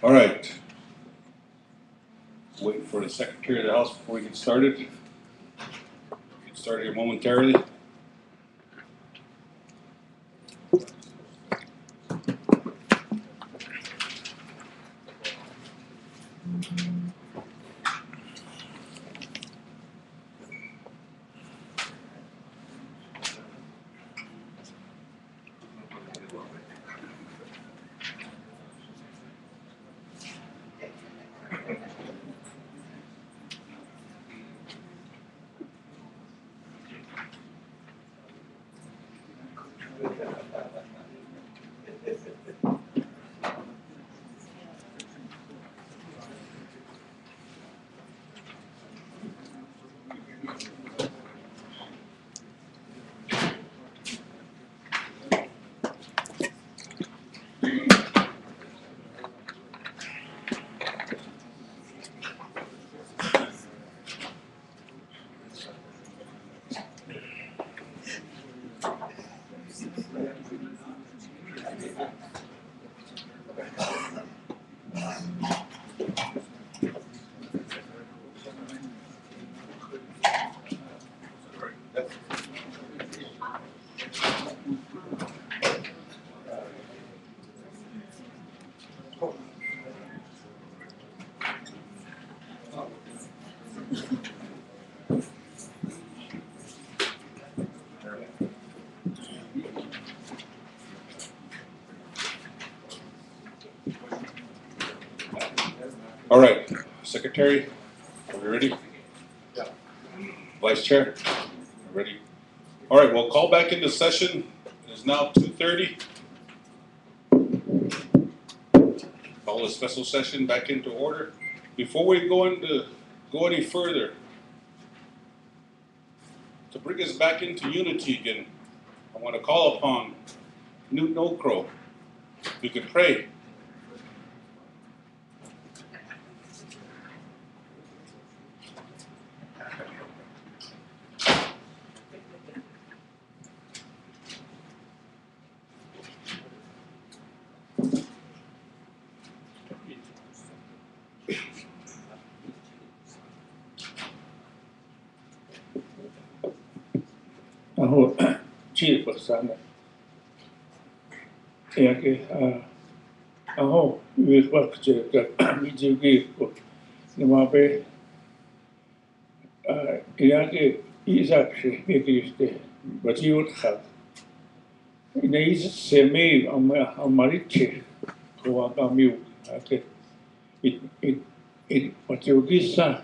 All right. Wait for the Secretary of the House before we get started. Get started here momentarily. All right, Secretary, are we ready? Yeah. Vice Chair, ready? All right, we'll call back into session. It is now 2:30. Call the special session back into order. Before we go any further, to bring us back into unity again, I want to call upon Newt Nocrow. We could pray. Aho, chief sana. Yake, aho, we work to we do give the mape. Yake is actually making it, but you would have. In a semi on Marichi, who are mu. It, what you give, son.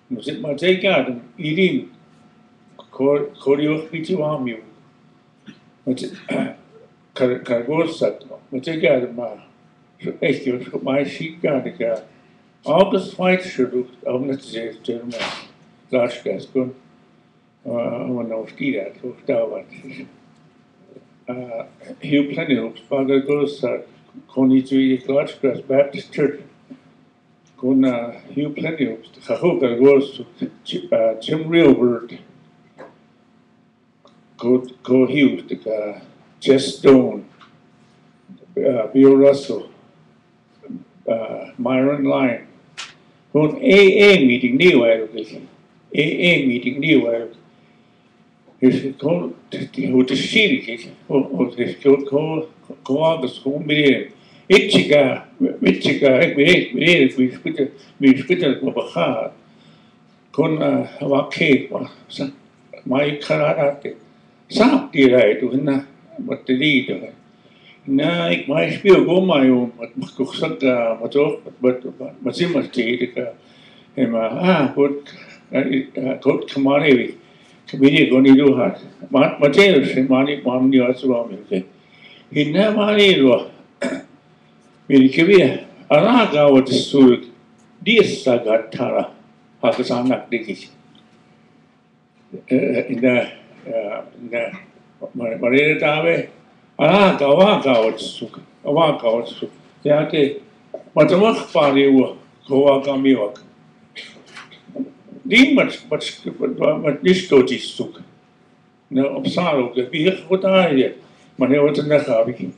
Was it my take out eating? Korio Pitiwami. Cargosat, Matigama, Echo, my sheet gardica. August fight should of Nazi German. Last gas good. One of Tia to Dawan. Hugh Plenty of Father goes Coney to Large Grass Baptist Church. Gona Hugh Plenty of Hahoka goes to Jim Reelbird. Go Hughes, the Jess Stone, Bill Russell, Myron Lyon. Go AA meeting new AA meeting new He's called who the city who is called August home meeting. Itchiga, we spit of a heart. Con Wake, my karate. Sap die rijdt, of na, wat te eten. Nou, ik maar speel gewoon maar om, wat ik zeg, wat zie maar tegen, en maar, goed, kom maar even, ik weet niet, wat niet doen had. Maar tegen, maar niet, maar niet als wel met. In na maar even, weet ik weer, alaga wat is zo, die is sagat tara, had het aan dat ding. In de Maria Dave, Awaka, Yate, but the work party were Coacamiwak. Dean much this coaches took. No, Upsalo, the beer, what I did. When I was in the Havi,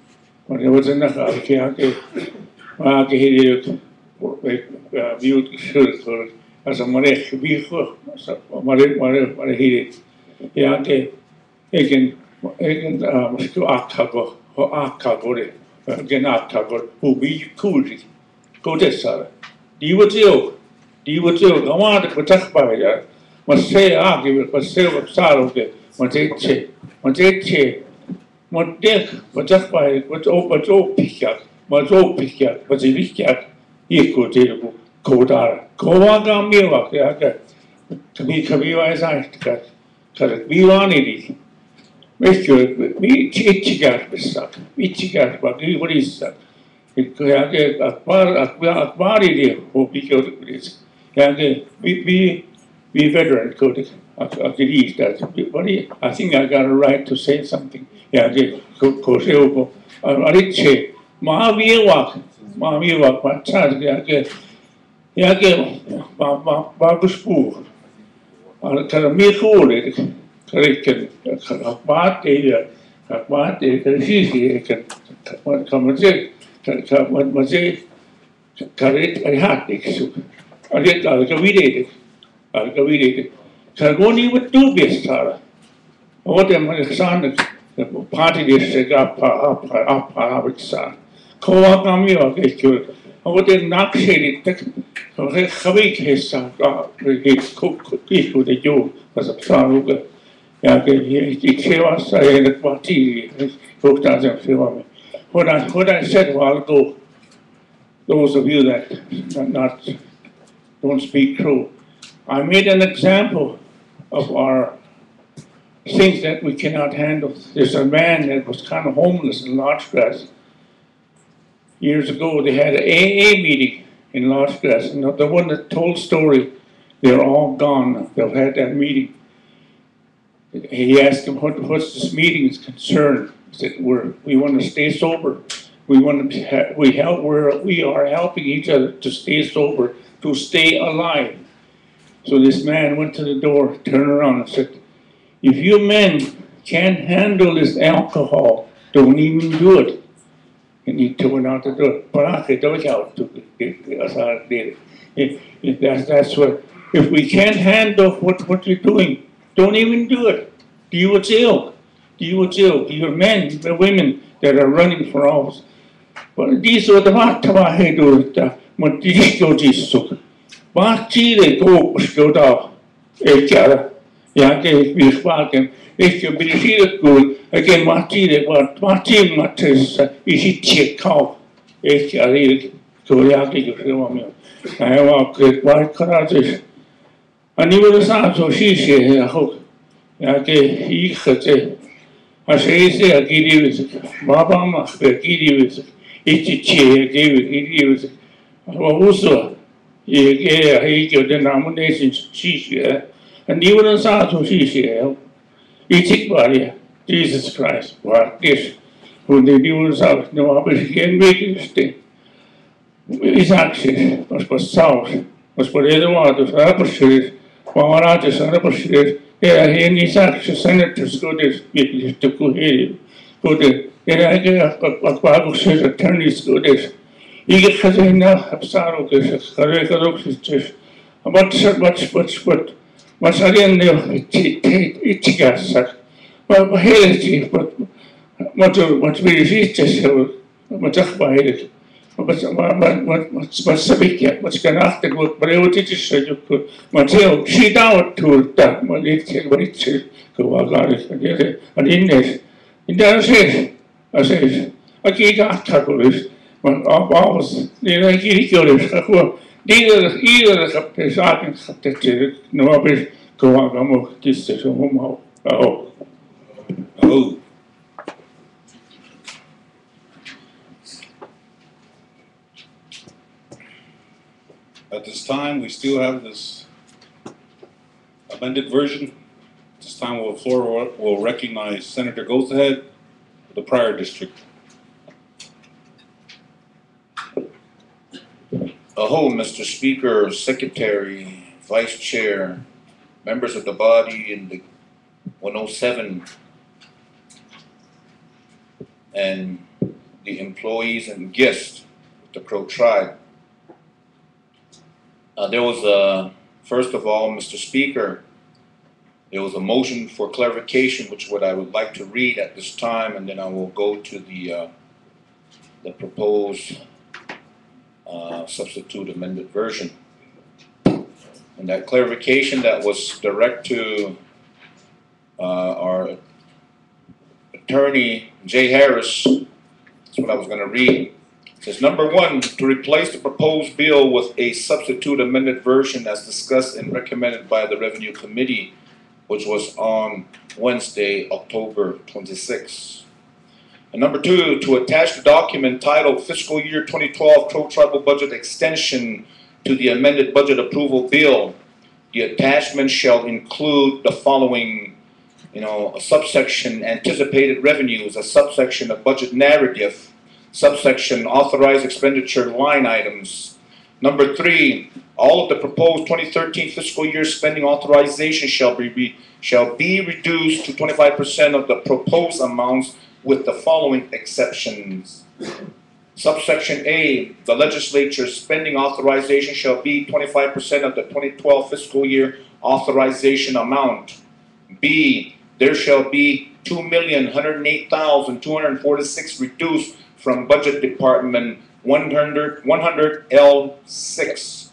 when I was in the Havi, Maar ik heb het als een marech biego, maar hier, ja, ik misschien akkago, gen akkago, hoe wie koeri, kodessar. Die wordt ook, allemaal de betachbaar, ja. Maar zij aangeven, maar zij wat saroge, maar dit, maar dit, betachbaar, wat ook pichak, wat ze wichtig, hier komt het ook, kodar. Kowaga miwak, ja, kabi wijs eigenlijk, kan het wie wanneer weet je, wie itchigar bestak, itchigar, wat is dat? Ik akbar idee, hoop ik ook is. Ja, we veteran code, agrees that. I think I got a right to say something. Ja, koseo, ariche, maawiewak, maar chad, ja, baguspoor. Kan er meer horen, kan akbar kan man zeggen. Maar ze kan het hard niks. Alleen al geweten. Kan gewoon niet wat doen best halen. Wat hem gezegd, de party is zich op het staan. Kowa kan meer ook echt goed. Wat hem nakzien, dat gewik is ik goed dat je was op staan ook. Ja, ik zei was in het party, ook daar zijn veel. What I said a while ago, those of you that don't speak true, I made an example of our things that we cannot handle. There's a man that was kind of homeless in Lodgegrass. Years ago, they had an AA meeting in Lodgegrass, and the one that told story, they're all gone. They've had that meeting. He asked him, what's this meeting's concern? He said, we want to stay sober. We are helping each other to stay sober, to stay alive. So this man went to the door, turned around and said, if you men can't handle this alcohol, don't even do it. And he went out the door. That's what, if we can't handle what you're doing, don't even do it. You will jail. You're men, the women that are running for office. But these are the Matawahedo, Montijo Jisuk. Bachile go Skoda, Ekara, Yake, Biswaken, if you believe it good, again, Martile, what Martin Matis, is it check out, Ekari, Koyaki, Romeo. I walk with white courages. And you will sound so she said, I hope. Yake, he could say. Als hij zei, Baba mag ik geef Wat ik de nomination zie en die worden zo zie ik waar Jesus Christ, waar is, hoe die worden zo, nou heb ik geen weekend. Isaac was saus, was voor de water, rapporteer, waar is rapporteer. Ja, hier niet zaken, senators go dus wirklich te koeren. Go de, ja, ook zijn attorneys go dus. Ik heb gezegd, nou, heb daar ook eens, ga ik ook eens. Wat alleen nou, iets gezegd. Maar heel iets, wat wil je zien, wat zeg maar heel iets. Wat heb ik, wat kan achtergrond, maar heel iets is het ook. Maar heel, zie daar toe, dat, maar dit, wat ik zeg, gewoon gaan is, en in daar is, ik achtergrond is, maar alles, ik is, gewoon, iedere heb de zaken, dat je, nou heb ik, gewoon gaan mogen, het is zo omhoog. Oh. At this time, we still have this amended version. At this time, the floor will recognize Senator Goathead of the prior district. Aho, Mr. Speaker, Secretary, Vice Chair, members of the body in the 107, and the employees and guests the Crow tribe. There was a, first of all, Mr. Speaker, there was a motion for clarification, which what I would like to read at this time, and then I will go to the proposed substitute amended version. And that clarification that was direct to our attorney, Jay Harris, that's what I was going to read. It says, number one, to replace the proposed bill with a substitute amended version as discussed and recommended by the Revenue Committee, which was on Wednesday, October 26. And number two, to attach the document titled Fiscal Year 2012 Crow Tribal Budget Extension to the amended budget approval bill. The attachment shall include the following, a subsection anticipated revenues, a subsection of budget narrative, subsection authorized expenditure line items. Number three, all of the proposed 2013 fiscal year spending authorization shall be reduced to 25% of the proposed amounts with the following exceptions. Subsection A, the legislature's spending authorization shall be 25% of the 2012 fiscal year authorization amount. B, there shall be 2,108,246 reduced from Budget Department 100 L6,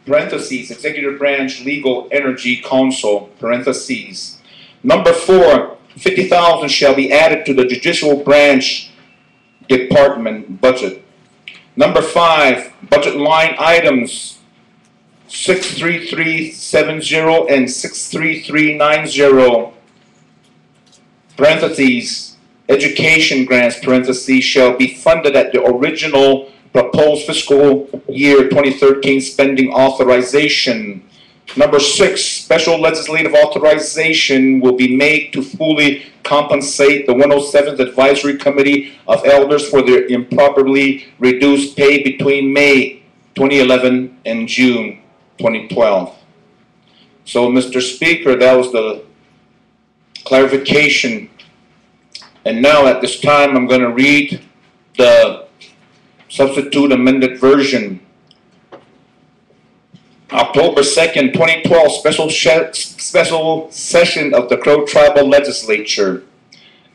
parentheses, Executive Branch Legal Energy Council, parentheses. Number four, 50,000 shall be added to the Judicial Branch Department budget. Number five, budget line items 63370 and 63390, parentheses, education grants, parentheses, shall be funded at the original proposed fiscal year 2013 spending authorization. Number six, special legislative authorization will be made to fully compensate the 107th Advisory Committee of Elders for their improperly reduced pay between May 2011 and June 2012. So, Mr. Speaker, that was the clarification. And now at this time, I'm going to read the substitute amended version. October 2nd, 2012, special session of the Crow Tribal Legislature.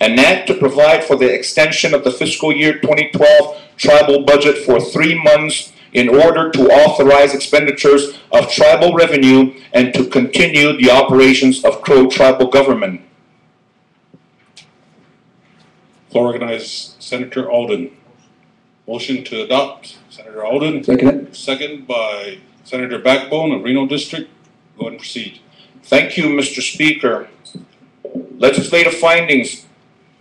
An act to provide for the extension of the fiscal year 2012 tribal budget for 3 months in order to authorize expenditures of tribal revenue and to continue the operations of Crow tribal government. Floor recognizes Senator Alden. Motion to adopt, Senator Alden. Second. Second by Senator Backbone of Reno District. Go ahead and proceed. Thank you, Mr. Speaker. Legislative findings.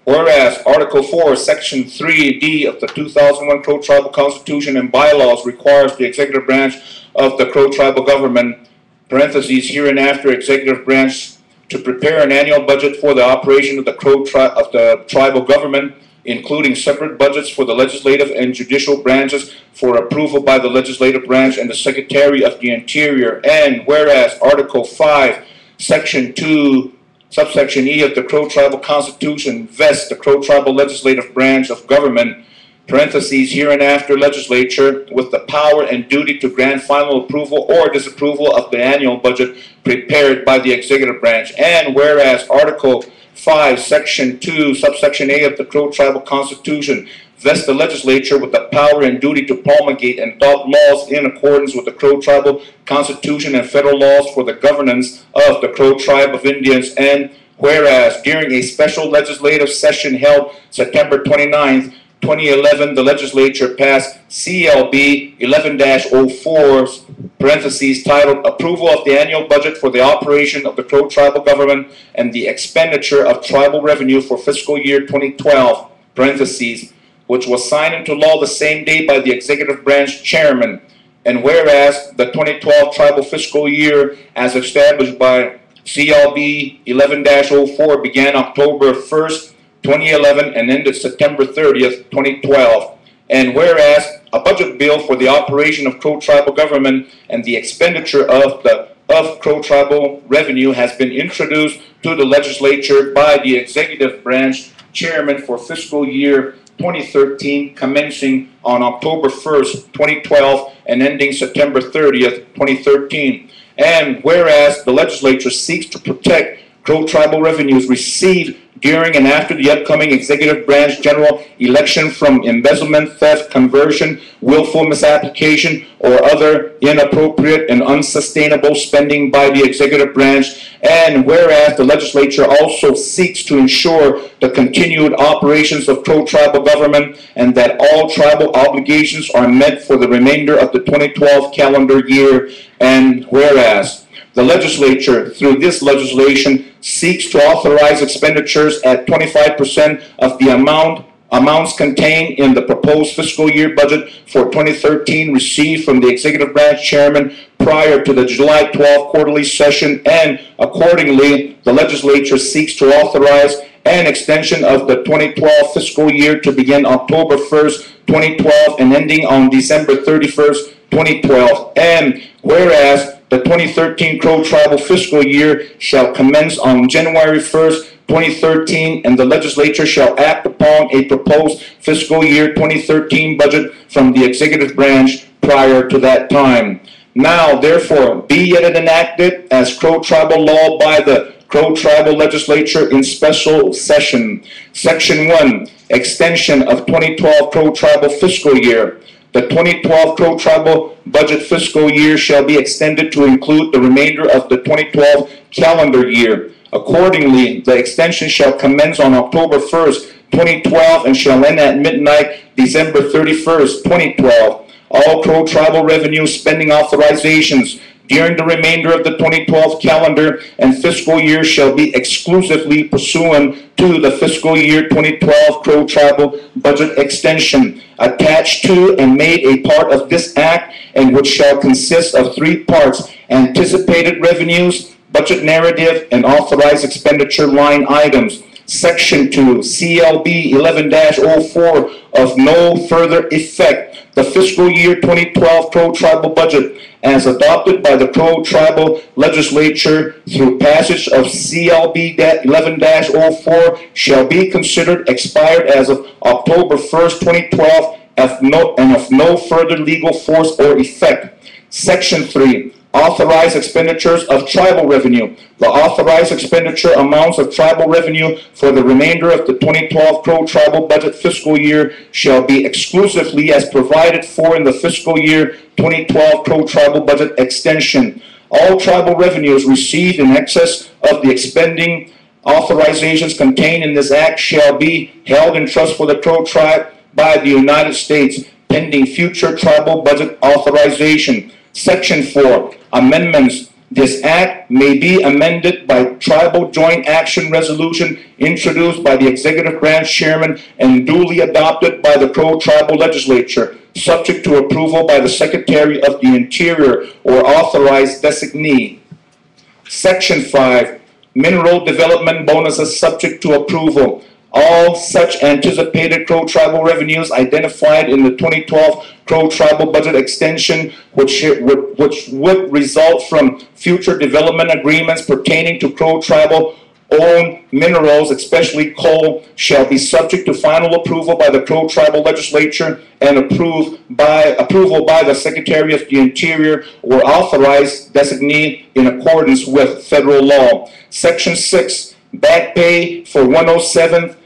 Whereas Article 4, Section 3D of the 2001 Crow Tribal Constitution and Bylaws requires the executive branch of the Crow Tribal Government, parentheses, hereinafter executive branch, to prepare an annual budget for the operation of the tribal government, including separate budgets for the legislative and judicial branches for approval by the legislative branch and the Secretary of the Interior. And whereas Article 5, Section 2, Subsection E of the Crow Tribal Constitution vests the Crow Tribal Legislative Branch of Government, parentheses, hereinafter legislature, with the power and duty to grant final approval or disapproval of the annual budget prepared by the executive branch. And whereas Article 5, Section 2, Subsection A of the Crow Tribal Constitution vests the legislature with the power and duty to promulgate and adopt laws in accordance with the Crow Tribal Constitution and federal laws for the governance of the Crow Tribe of Indians. And whereas during a special legislative session held September 29th, 2011, the legislature passed CLB 11-04, parentheses, titled Approval of the Annual Budget for the Operation of the Crow Tribal Government and the Expenditure of Tribal Revenue for Fiscal Year 2012, parentheses, which was signed into law the same day by the Executive Branch Chairman. And whereas the 2012 tribal fiscal year, as established by CLB 11-04, began October 1st, 2011 and ended September 30th, 2012. And whereas a budget bill for the operation of Crow Tribal Government and the expenditure of Crow Tribal revenue has been introduced to the legislature by the Executive Branch Chairman for fiscal year 2013, commencing on October 1st, 2012, and ending September 30th, 2013. And whereas the legislature seeks to protect Crow tribal revenues received during and after the upcoming executive branch general election from embezzlement, theft, conversion, willful misapplication, or other inappropriate and unsustainable spending by the executive branch, and whereas the legislature also seeks to ensure the continued operations of Crow tribal government and that all tribal obligations are met for the remainder of the 2012 calendar year, and whereas the legislature, through this legislation, seeks to authorize expenditures at 25% of the amounts contained in the proposed fiscal year budget for 2013 received from the executive branch chairman prior to the July 12 quarterly session, and accordingly, the legislature seeks to authorize an extension of the 2012 fiscal year to begin October 1st, 2012 and ending on December 31st, 2012. And whereas the 2013 Crow tribal fiscal year shall commence on January 1st, 2013, and the legislature shall act upon a proposed fiscal year 2013 budget from the executive branch prior to that time. Now, therefore, be it enacted as Crow tribal law by the Crow tribal legislature in special session. Section 1, extension of 2012 Crow tribal fiscal year. The 2012 Crow tribal budget fiscal year shall be extended to include the remainder of the 2012 calendar year. Accordingly, the extension shall commence on October 1st, 2012 and shall end at midnight, December 31st, 2012. All Crow tribal revenue spending authorizations during the remainder of the 2012 calendar and fiscal year shall be exclusively pursuant to the fiscal year 2012 Crow tribal budget extension attached to and made a part of this act, and which shall consist of 3 parts: anticipated revenues, budget narrative, and authorized expenditure line items. Section 2, CLB 11-04 of no further effect. The fiscal year 2012 Crow tribal budget, as adopted by the Crow tribal legislature through passage of CLB 11-04, shall be considered expired as of October 1st, 2012, and of no further legal force or effect. Section 3, authorized expenditures of tribal revenue. The authorized expenditure amounts of tribal revenue for the remainder of the 2012 Crow tribal budget fiscal year shall be exclusively as provided for in the fiscal year 2012 Crow tribal budget extension. All tribal revenues received in excess of the expending authorizations contained in this act shall be held in trust for the Crow tribe by the United States, pending future tribal budget authorization. Section 4, amendments. This act may be amended by tribal joint action resolution introduced by the executive branch chairman and duly adopted by the Crow tribal legislature, subject to approval by the Secretary of the Interior or authorized designee. Section 5, mineral development bonuses subject to approval. All such anticipated Crow tribal revenues identified in the 2012 Crow tribal budget extension, which would result from future development agreements pertaining to Crow tribal owned minerals, especially coal, shall be subject to final approval by the Crow tribal legislature and approval by the Secretary of the Interior or authorized designee in accordance with federal law. Section 6, back pay for 107th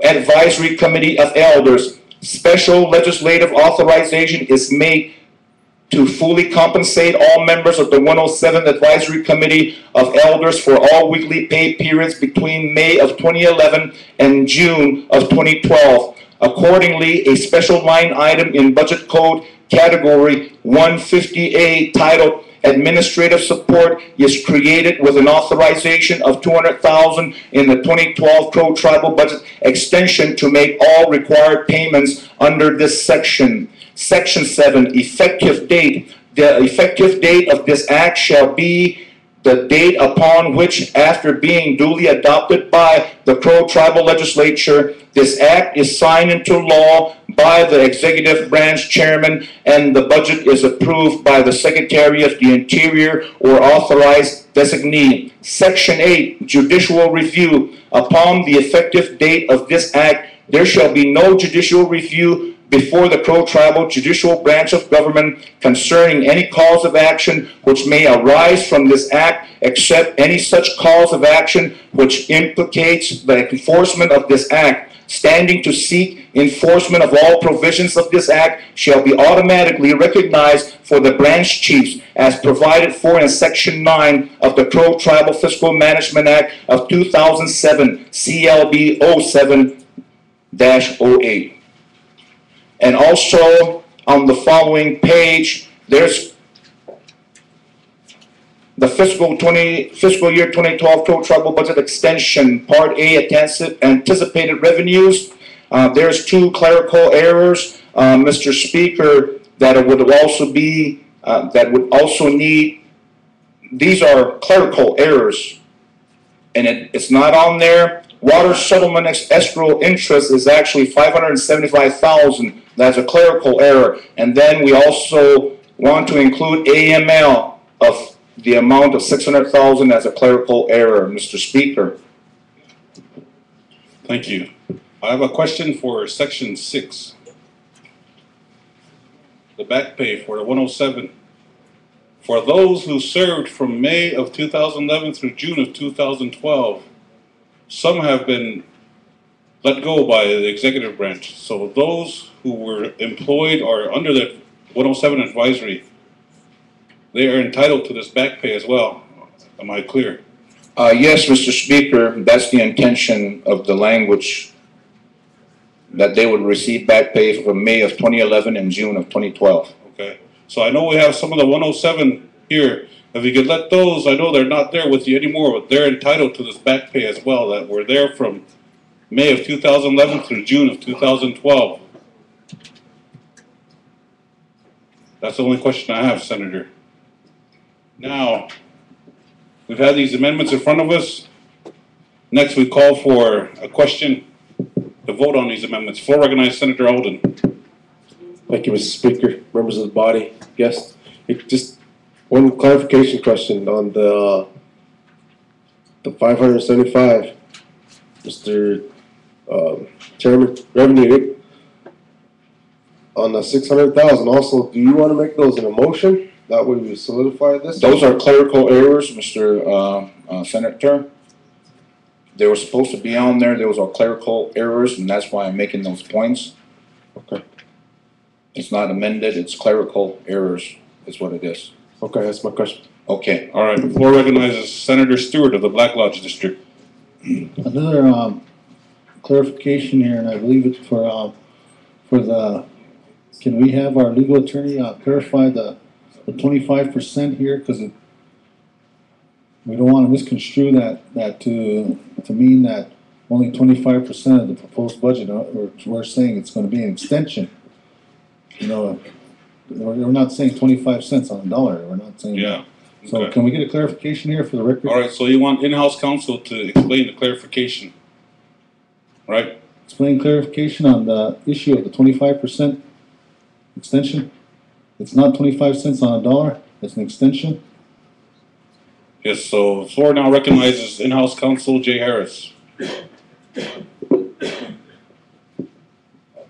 Advisory Committee of Elders. Special legislative authorization is made to fully compensate all members of the 107th Advisory Committee of Elders for all weekly pay periods between May of 2011 and June of 2012. Accordingly, a special line item in Budget Code Category 150A titled Administrative Support is created with an authorization of $200,000 in the 2012 Crow tribal budget extension to make all required payments under this section. Section 7, effective date. The effective date of this act shall be the date upon which, after being duly adopted by the Crow tribal legislature, this act is signed into law by the executive branch chairman and the budget is approved by the Secretary of the Interior or authorized designee. Section 8, judicial review. Upon the effective date of this act, there shall be no judicial review before the Crow Tribal Judicial Branch of Government concerning any cause of action which may arise from this act, except any such cause of action which implicates the enforcement of this act. Standing to seek enforcement of all provisions of this act shall be automatically recognized for the branch chiefs as provided for in Section 9 of the Crow Tribal Fiscal Management Act of 2007, CLB 07-08. And also on the following page, there's the fiscal year 2012 Crow Tribal Budget Extension, Part A, anticipated revenues. There's 2 clerical errors, Mr. Speaker, that it would also be, that would also need, these are clerical errors, and it's not on there. Water settlement escrow interest is actually $575,000. That's a clerical error. And then we also want to include AML of the amount of $600,000 as a clerical error, Mr. Speaker. Thank you. I have a question for Section 6. The back pay for the 107. For those who served from May of 2011 through June of 2012, some have been let go by the executive branch. So those who were employed or under the 107 advisory, they are entitled to this back pay as well. Am I clear? Yes, Mr. Speaker, that's the intention of the language, that they would receive back pay from May of 2011 and June of 2012. Okay. So I know we have some of the 107 here. If you could let those, I know they're not there with you anymore, but they're entitled to this back pay as well, that were there from May of 2011 through June of 2012. That's the only question I have, Senator. Now, we've had these amendments in front of us. Next, we call for a question to vote on these amendments. Floor recognized Senator Alden. Thank you, Mr. Speaker, members of the body, guests. Just one clarification question on the 575, Mr. Chairman, revenue on the 600,000. Also, do you want to make those in a motion? That way we solidify this? Those are clerical errors, Mr. Senator. They were supposed to be on there. Those are clerical errors, and that's why I'm making those points. Okay. It's not amended. It's clerical errors is what it is. Okay, that's my question. Okay. All right. The floor recognizes Senator Stewart of the Black Lodge District. Another clarification here, and I believe it's for the, can we have our legal attorney clarify the 25% here, because we don't want to misconstrue that to mean that only 25% of the proposed budget, we're saying it's going to be an extension. You know, we're not saying 25 cents on the dollar. We're not saying Yeah. that. So Okay. can we get a clarification here for the record? All right. So you want in-house counsel to explain the clarification, right? Explain clarification on the issue of the 25% extension. It's not 25 cents on a dollar. It's an extension. Yes. So the floor now recognizes in-house counsel Jay Harris.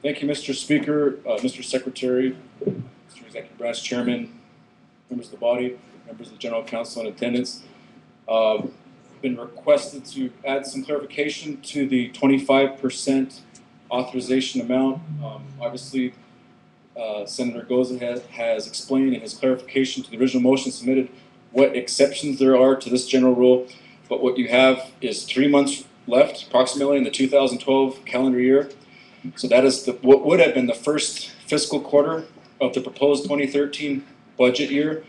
Thank you, Mr. Speaker, Mr. Secretary, Mr. Executive Branch Chairman, members of the body, members of the General Council in attendance. Been requested to add some clarification to the 25% authorization amount. Obviously, Senator Goza has explained in his clarification to the original motion submitted what exceptions there are to this general rule. But what you have is 3 months left, approximately, in the 2012 calendar year. So that is what would have been the first fiscal quarter of the proposed 2013 budget year.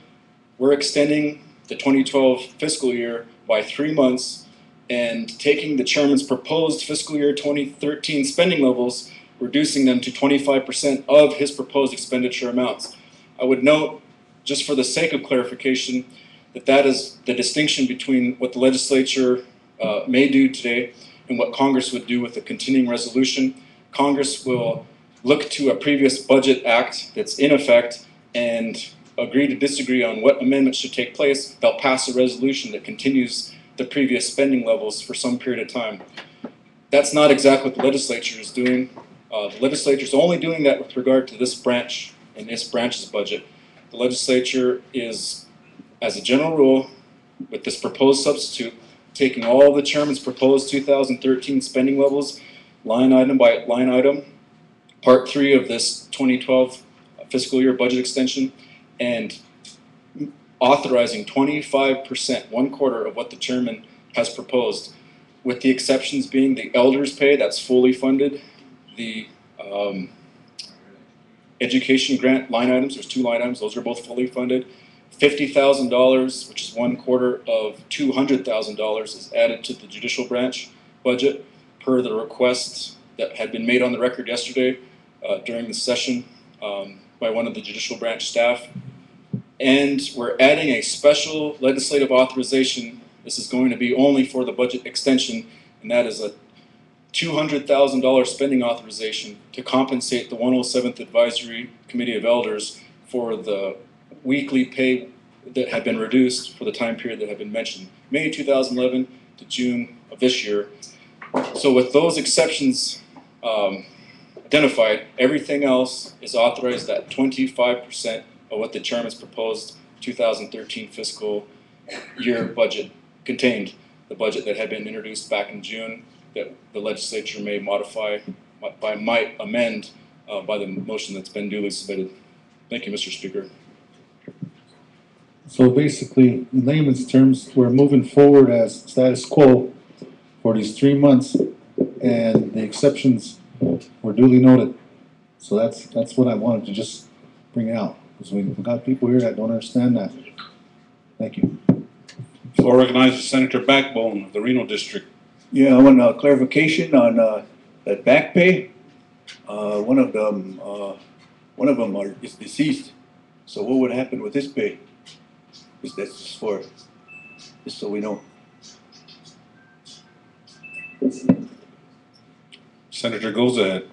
We're extending the 2012 fiscal year by 3 months and taking the chairman's proposed fiscal year 2013 spending levels, reducing them to 25% of his proposed expenditure amounts. I would note, just for the sake of clarification, that is the distinction between what the legislature may do today and what Congress would do with a continuing resolution. Congress will look to a previous budget act that's in effect and agree to disagree on what amendments should take place. They'll pass a resolution that continues the previous spending levels for some period of time. That's not exactly what the legislature is doing. The legislature is only doing that with regard to this branch and this branch's budget. The legislature is, as a general rule, with this proposed substitute, taking all the chairman's proposed 2013 spending levels, line item by line item, part 3 of this 2012 fiscal year budget extension, and authorizing 25%, 1/4 of what the chairman has proposed, with the exceptions being the elder's pay, that's fully funded, the education grant line items, there's 2 line items, those are both fully funded. $50,000, which is 1/4 of $200,000, is added to the judicial branch budget per the request that had been made on the record yesterday during the session by one of the judicial branch staff. And we're adding a special legislative authorization. This is going to be only for the budget extension, and that is a $200,000 spending authorization to compensate the 107th Advisory Committee of Elders for the weekly pay that had been reduced for the time period that had been mentioned, May 2011 to June of this year. So with those exceptions identified, everything else is authorized at 25% of what the chairman's proposed 2013 fiscal year budget contained, the budget that had been introduced back in June that the legislature may modify, might amend by the motion that's been duly submitted. Thank you, Mr. Speaker. So basically, in layman's terms, we're moving forward as status quo for these 3 months, and the exceptions were duly noted. So that's what I wanted to just bring out, because we've got people here that don't understand that. Thank you. Floor recognizes Senator Backbone of the Reno District. Yeah, I want clarification on that back pay. One of them is deceased. So what would happen with this pay? That's just for, just so we know. Senator goes ahead.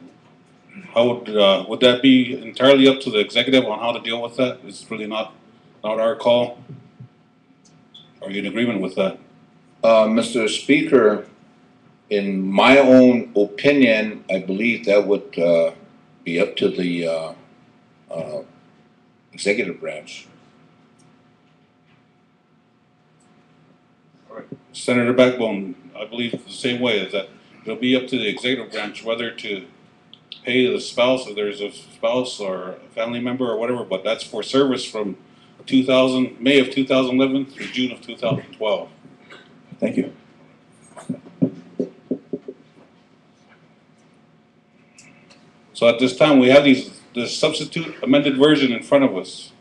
How would that be entirely up to the executive on how to deal with that? It's really not our call. Are you in agreement with that? Mr. Speaker, in my own opinion, I believe that would be up to the executive branch. Senator Backbone, I believe the same way, is that it'll be up to the executive branch whether to pay the spouse, if there's a spouse or a family member or whatever, but that's for service from May of 2011 through June of 2012. Thank you. So at this time, we have the substitute amended version in front of us.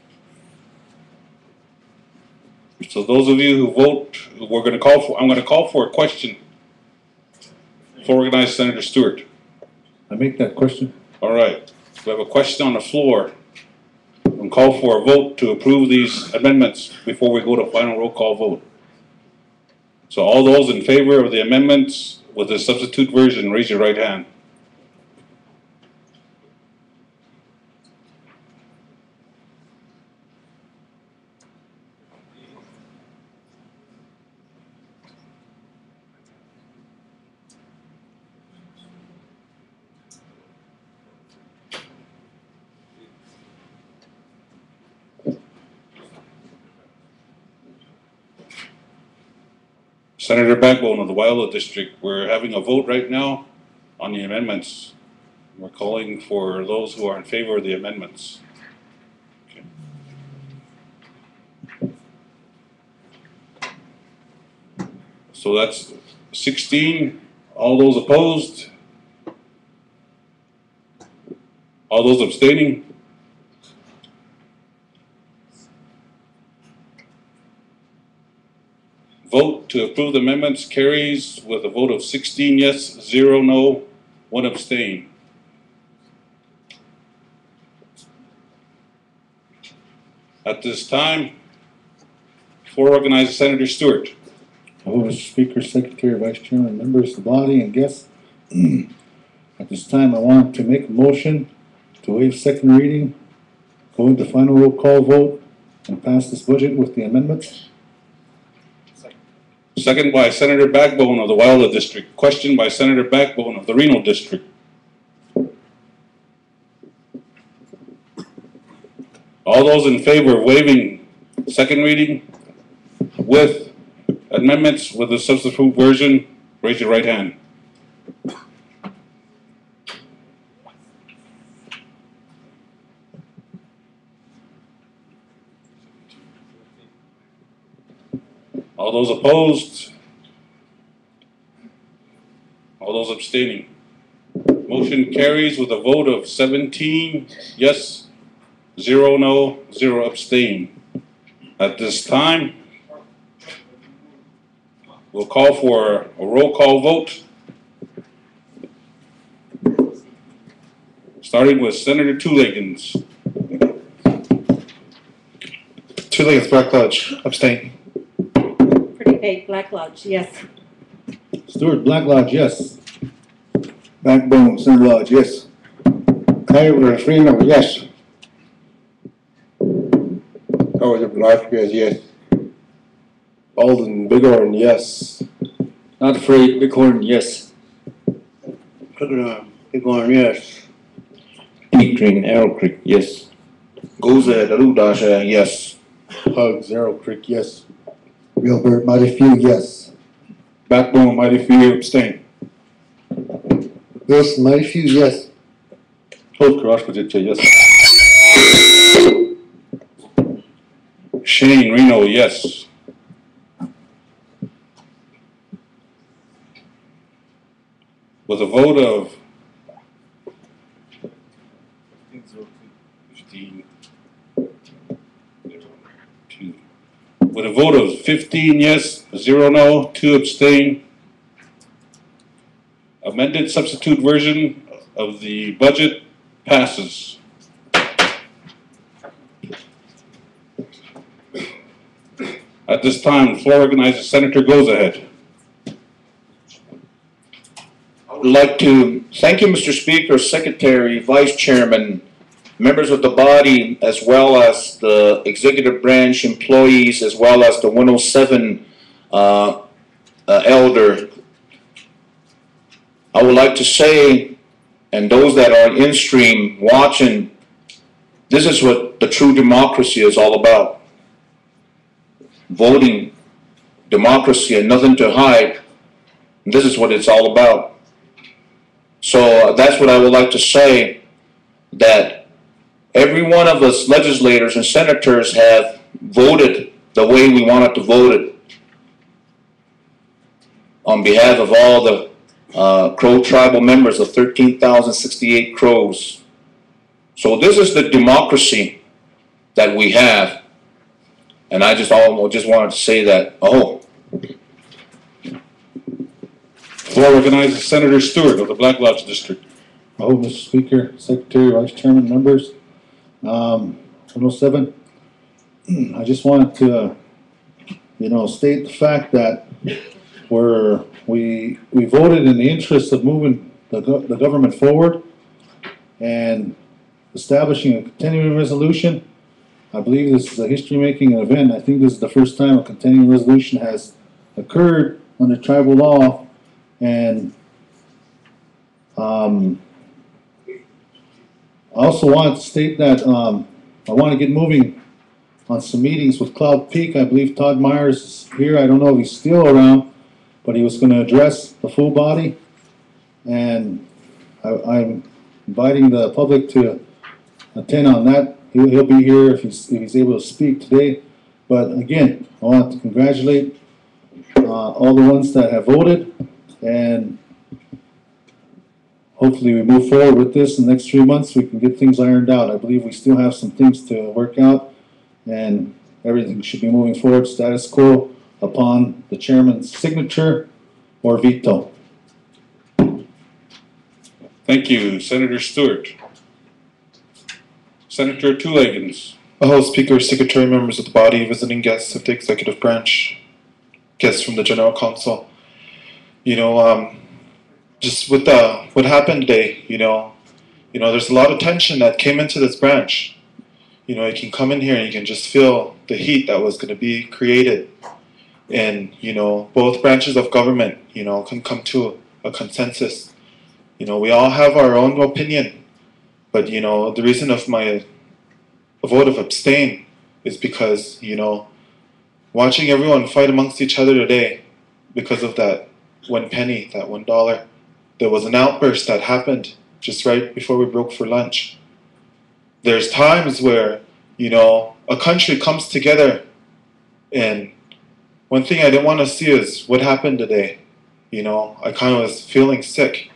So those of you who vote, I'm going to call for a question. Floor recognizes Senator Stewart. I make that question. All right. We have a question on the floor. And call for a vote to approve these amendments before we go to final roll call vote. So all those in favor of the amendments with the substitute version, raise your right hand. Senator Backbone of the Wildwood District, we're having a vote right now on the amendments. We're calling for those who are in favor of the amendments. Okay. So that's 16. All those opposed? All those abstaining? Vote to approve the amendments carries with a vote of 16 yes, 0 no, 1 abstain. At this time, floor recognizes Senator Stewart. Hello, Mr. Speaker, Secretary, Vice Chairman, members of the body, and guests. At this time, I want to make a motion to waive second reading, go into final roll call vote, and pass this budget with the amendments. Second by Senator Backbone of the Wildwood District. Question by Senator Backbone of the Reno District. All those in favor of waiving second reading with amendments with the substitute version, raise your right hand. All those opposed? All those abstaining? Motion carries with a vote of 17 yes, 0 no, 0 abstain. At this time, we'll call for a roll call vote. Starting with Senator Two-Leggins. Two-Leggins, Black Lodge, abstain. Pretty Big, Black Lodge, yes. Stewart, Black Lodge, yes. Backbone, Center Lodge, yes. Kyler, Reno, yes. Howard, Velasquez, yes. Alden, Bighorn, yes. Not afraid, Bighorn, yes. Bighorn, yes. Petrie, Arrow Creek, yes. Goza, Darudash, yes. Hugs, Arrow Creek, yes. Gilbert, Mighty Few, yes. Backbone, Mighty Few, abstain. Wilson, Mighty Few, yes. Holt, Crossford, yes. Shane Reno, yes. With a vote of 15, with a vote of 15 yes, 0 no, 2 abstain, amended substitute version of the budget passes. At this time, the floor recognizes Senator Goes Ahead. I would like to thank you, Mr. Speaker, Secretary, Vice Chairman, members of the body, as well as the executive branch employees, as well as the 107 elder. I would like to say, and those that are in stream watching, this is what the true democracy is all about. Voting, democracy, and nothing to hide. This is what it's all about. So that's what I would like to say, that every one of us legislators and senators have voted the way we wanted to vote it on behalf of all the Crow tribal members of 13,068 Crows. So this is the democracy that we have. And I just wanted to say that, Floor recognizes Senator Stewart of the Black Lodge District. Oh, Mr. Speaker, Secretary, Vice Chairman, members, 107. I just wanted to, state the fact that we voted in the interest of moving the government forward and establishing a continuing resolution. I believe this is a history-making event. I think this is the first time a continuing resolution has occurred under tribal law, and I also want to state that I want to get moving on some meetings with Cloud Peak. I believe Todd Myers is here. I don't know if he's still around, but he was going to address the full body, and I'm inviting the public to attend on that. He'll be here if he's able to speak today. But again, I want to congratulate all the ones that have voted, and hopefully we move forward with this in the next 3 months. We can get things ironed out. I believe we still have some things to work out, and everything should be moving forward status quo upon the chairman's signature or veto. Thank you, Senator Stewart. Senator Two-Leggins. Speaker, Secretary, members of the body, visiting guests of the executive branch, guests from the General Council. Just with what happened today, there's a lot of tension that came into this branch. You can come in here and you can just feel the heat that was going to be created. and, you know, both branches of government, you know, can come to a consensus. You know, we all have our own opinion, but, you know, the reason of my vote of abstain is because, you know, watching everyone fight amongst each other today because of that one penny, that $1, there was an outburst that happened just right before we broke for lunch. There's times where, you know, a country comes together, and one thing I didn't want to see is what happened today. You know, I kind of was feeling sick.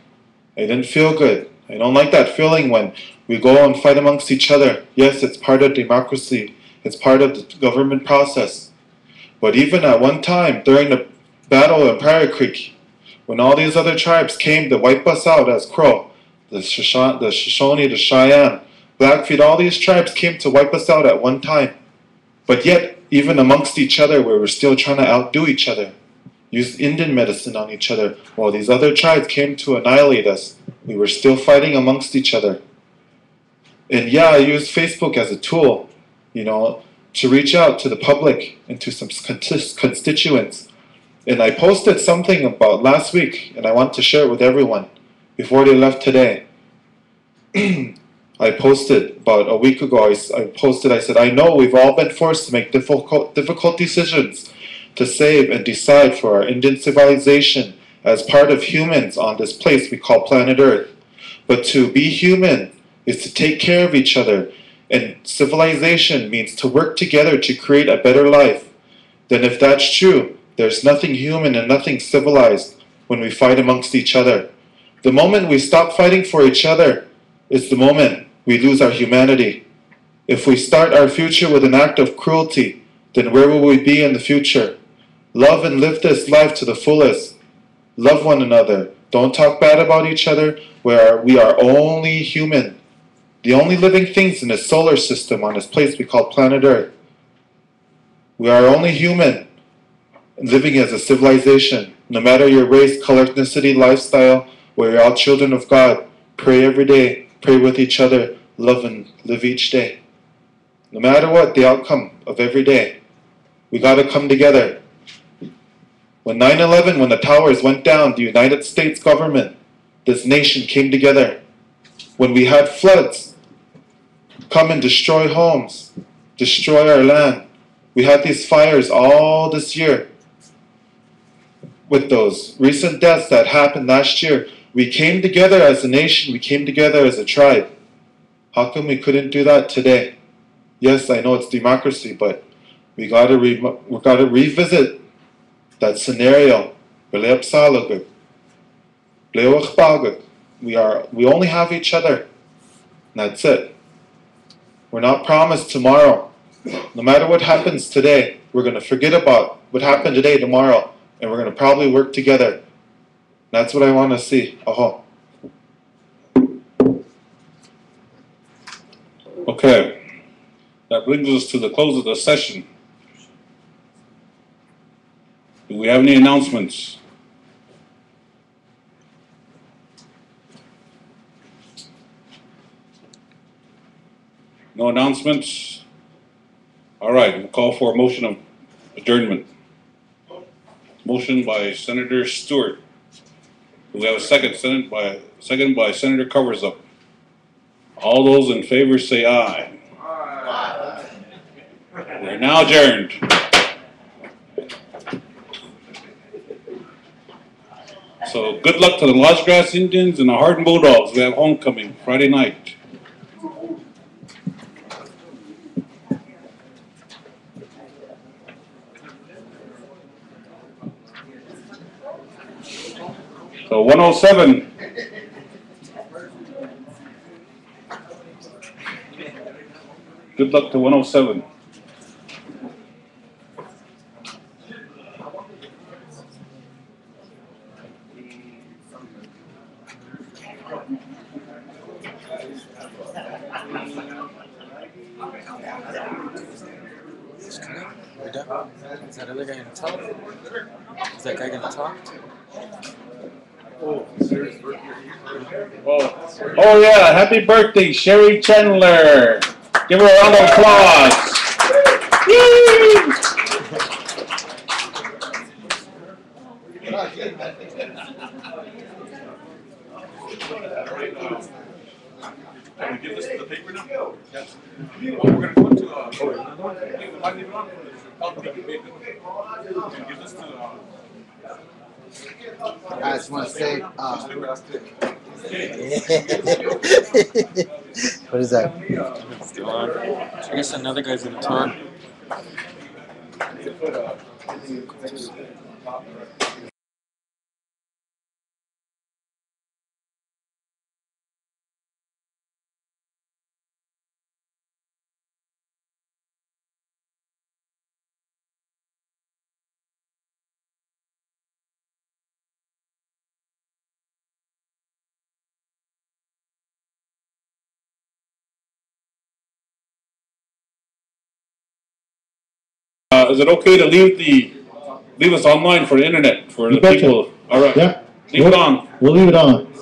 I didn't feel good. I don't like that feeling when we go and fight amongst each other. Yes, it's part of democracy. It's part of the government process. But even at one time during the battle in Prairie Creek, when all these other tribes came to wipe us out as Crow, the Shoshone, the Cheyenne, Blackfeet, all these tribes came to wipe us out at one time. But yet, even amongst each other, we were still trying to outdo each other, use Indian medicine on each other, while these other tribes came to annihilate us. We were still fighting amongst each other. And yeah, I used Facebook as a tool, you know, to reach out to the public and to some constituents. And I posted something about last week, and I want to share it with everyone before they left today. I posted about a week ago, I said, I know we've all been forced to make difficult decisions to save and decide for our Indian civilization as part of humans on this place we call planet Earth. But to be human is to take care of each other, and civilization means to work together to create a better life. Then if that's true, there's nothing human and nothing civilized when we fight amongst each other. The moment we stop fighting for each other is the moment we lose our humanity. If we start our future with an act of cruelty, then where will we be in the future? Love and live this life to the fullest. Love one another. Don't talk bad about each other. We are only human. The only living things in this solar system on this place we call planet Earth. We are only human, living as a civilization. No matter your race, color, ethnicity, lifestyle, we're all children of God. Pray every day. Pray with each other. Love and live each day. No matter what the outcome of every day, we got to come together. When 9/11, when the towers went down, the United States government, this nation came together. When we had floods come and destroy homes, destroy our land, we had these fires all this year. With those recent deaths that happened last year, we came together as a nation, we came together as a tribe. How come we couldn't do that today? Yes, I know it's democracy, but we gotta revisit that scenario. We only have each other. And that's it. We're not promised tomorrow. No matter what happens today, we're going to forget about what happened today, tomorrow, and we're going to probably work together. That's what I want to see. Okay. That brings us to the close of the session. Do we have any announcements? No announcements? All right, we'll call for a motion of adjournment. Motion by Senator Stewart. Do we have a second? Second by Senator Covers Up. All those in favor say aye. Aye. We're now adjourned. So good luck to the Lost Grass Indians and the Hardin Bulldogs. We have homecoming Friday night. So 107. Good luck to 107. Is that other guy gonna talk? Is that guy gonna talk? Oh yeah, happy birthday, Sherry Chandler. Give her a round of applause. Can we give this to the paper now? Yes. We're gonna go to, another one? Leave it on. Can you give this to, I just want to say, what is that? Still on. I guess another guy's gonna talk. Is it okay to leave us online for the internet, for You the betcha. people? All right. Yeah. Leave it on. We'll leave it on.